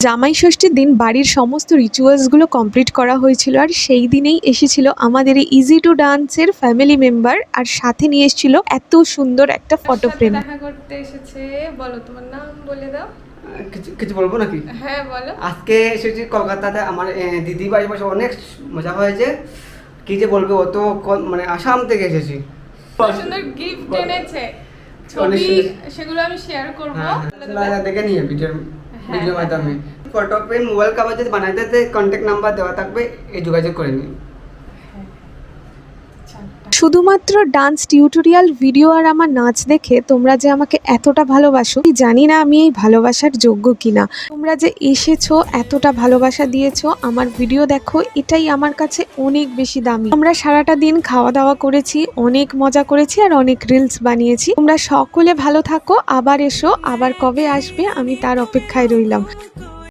জামাই ষষ্ঠীর দিন বাড়ির সমস্ত রিচুয়ালসগুলো কমপ্লিট করা হয়েছিল, আর সেই দিনেই এসেছিল আমাদের এই ইজি টু ডান্সের ফ্যামিলি মেম্বার, আর সাথে নিয়ে এসেছিল এত সুন্দর একটা ফটো ফ্রেম। দেখা করতে এসেছে। বলো তোমার নাম বলে দাও। কিছু কিছু বলবো নাকি? হ্যাঁ বলো। আজকে এসেছি কলকাতাতে, আমার দিদি বাড়ি বসে অনেক মজা হয়েছে। কি যে বলবে, ও তো মানে আসাম থেকে এসেছি। সুন্দর গিফট এনেছে, ছবি সেগুলো আমি শেয়ার করব। দেখে নিয়ে ভিডিও মাধ্যমে ফটো ফ্রেম মোবাইল কভার যদি বানাইতে কন্ট্যাক্ট নাম্বার দেওয়া থাকবে, এই যোগাযোগ করে নিন। শুধুমাত্র ডান্স টিউটোরিয়াল ভিডিও আর আমার নাচ দেখে তোমরা যে আমাকে এতটা ভালোবাসো, জানি না আমি এই ভালোবাসার যোগ্য কিনা। তোমরা যে এসেছো, এতটা ভালোবাসা দিয়েছো, আমার ভিডিও দেখো, এটাই আমার কাছে অনেক বেশি দামি। আমরা সারাটা দিন খাওয়া দাওয়া করেছি, অনেক মজা করেছি, আর অনেক রিলস বানিয়েছি। তোমরা সকলে ভালো থাকো, আবার এসো, আবার কবে আসবে আমি তার অপেক্ষায় রইলাম।